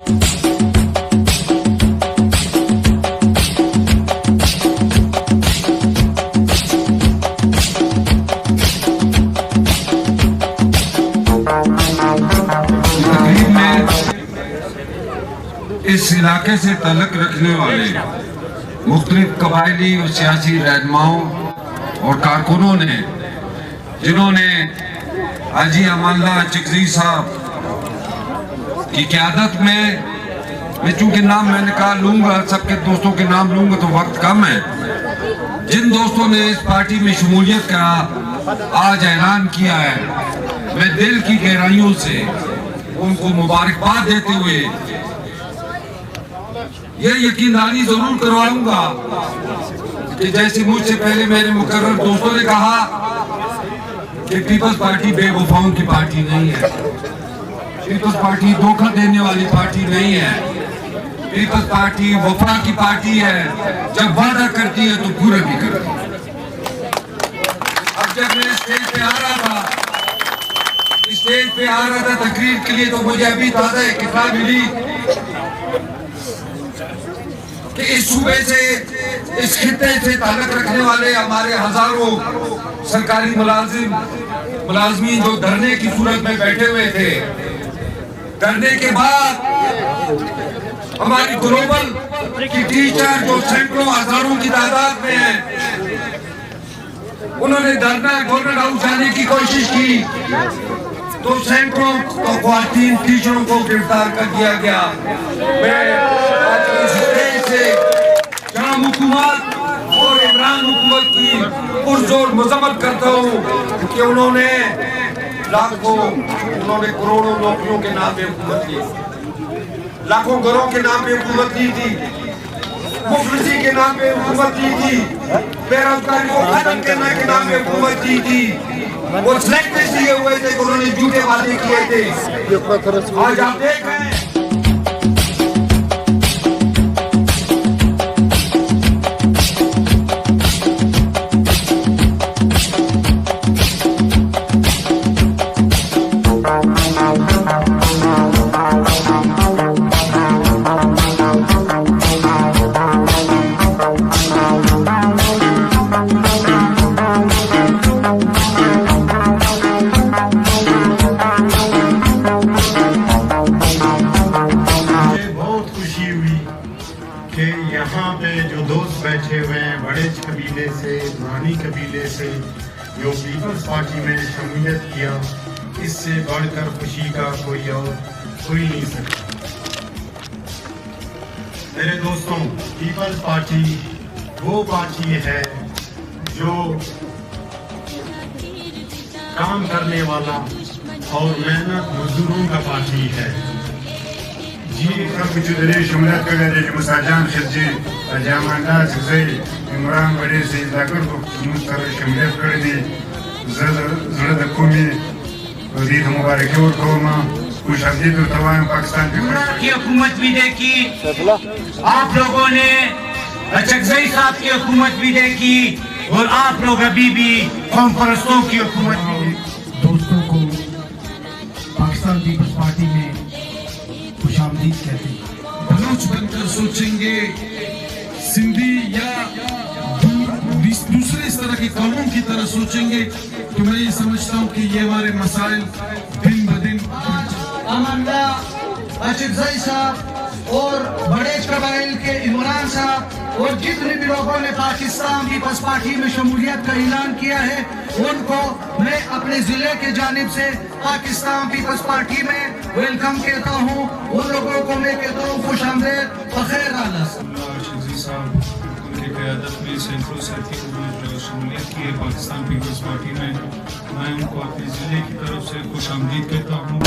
اس علاقے سے تعلق رکھنے والے مختلف قبائلی اور سیاسی رہنماؤں اور کارکنوں نے، جنہوں نے حاجی امان اللہ چکزئی صاحب کی قیادت میں چونکہ نام میں نے کہا لوں گا، سب کے دوستوں کے نام لوں گا تو وقت کم ہے، جن دوستوں نے اس پارٹی میں شمولیت کا آج اعلان کیا ہے، میں دل کی گہرائیوں سے ان کو مبارکباد دیتے ہوئے یہ یقینداری ضرور کرواؤں گا کہ جیسے مجھ سے پہلے میرے مقرر دوستوں نے کہا کہ پیپلز پارٹی بے وفاؤں کی پارٹی نہیں ہے، پیپلز پارٹی دھوکہ دینے والی پارٹی نہیں ہے، پیپلز پارٹی وفا کی پارٹی ہے، جب وعدہ کرتی ہے تو پورا بھی کرتی ہے۔ اب جب میں اسٹیج پہ آ رہا تھا تقریر کے لیے تو مجھے ابھی تازہ ایک اطلاع ملی کہ اس صوبے سے، اس خطے سے تعلق رکھنے والے ہمارے ہزاروں سرکاری ملازمین جو دھرنے کی صورت میں بیٹھے ہوئے تھے، دھرنے کے بعد ہماری گلوبل کی ٹیچر جو سینکڑوں ہزاروں کی تعداد میں ہیں، انہوں نے دھرنا گورنمنٹ ہاؤس جانے کی کوشش کی تو سینکڑوں خواتین ٹیچروں کو گرفتار کر دیا گیا۔ میں آج اس اسٹیج سے جناب حکومت اور عمران حکومت کی پرزور مذمت کرتا ہوں کہ انہوں نے کروڑوں نوکریوں کے نام پہ حکومت کی، لاکھوں گھروں کے نام پہ حکومت کی تھی، مفلسی کے نام پہ حکومت کی تھی، بے روزگاری کو ختم کرنے کے نام پہ حکومت کی تھی، وہ سلیکٹ اس لیے ہوئے تھے کہ انہوں نے جھوٹے وعدے کیے تھے۔ آج آپ دیکھ رہے ہیں بیٹھے ہوئے ہیں بڑے قبیلے سے، نورانی قبیلے سے، جو پیپلز پارٹی میں شمولیت کیا، اس سے بڑھ کر خوشی کا کوئی نہیں سکتا۔ میرے دوستوں، پیپلز پارٹی وہ پارٹی ہے جو کام کرنے والا اور محنت مزدوروں کا پارٹی ہے۔ جی خلق چودھری شمولیت کرے جو مساجان خرجی جامعہ چکزئی عمران بڑے سے ذاکر کو مستر شمولیت کر دی زرد قومی دید مبارکی اور قوما خوش آمدید و تمام پاکستان کی حکومت بھی دیکھی، آپ لوگوں نے چکزئی صاحب کی حکومت بھی دیکھی، اور آپ لوگ ابھی بھی قوم پرستوں کی حکومت بھی دیکھی۔ دوستوں کو پاکستان پیپلز پارٹی میں خوش آمدید کہتے ہیں۔ بلوچ بن کر سوچیں گے، سندھی یا دوسرے اس طرح کے قوموں کی طرح سوچیں گے، تو میں یہ سمجھتا ہوں کہ یہ ہمارے مسائل دن بدن امندہ چکزئی صاحب اور بڑے قبائل کے عمران صاحب اور جتنے بھی لوگوں نے پاکستان پیپلز پارٹی میں شمولیت کا اعلان کیا ہے، ان کو میں اپنے ضلع کے جانب سے پاکستان پیپلز پارٹی میں ویلکم کہتا ہوں۔ ان لوگوں کو میں کہتا ہوں خوش آمدید، بخیر آلس۔ چکزئی صاحب ان کی قیادت میں سینکڑوں ساتھیوں نے جو شمولیت کی ہے پاکستان پیپلز پارٹی میں ان کو اپنے ضلع کی طرف سے خوش آمدید کہتا ہوں۔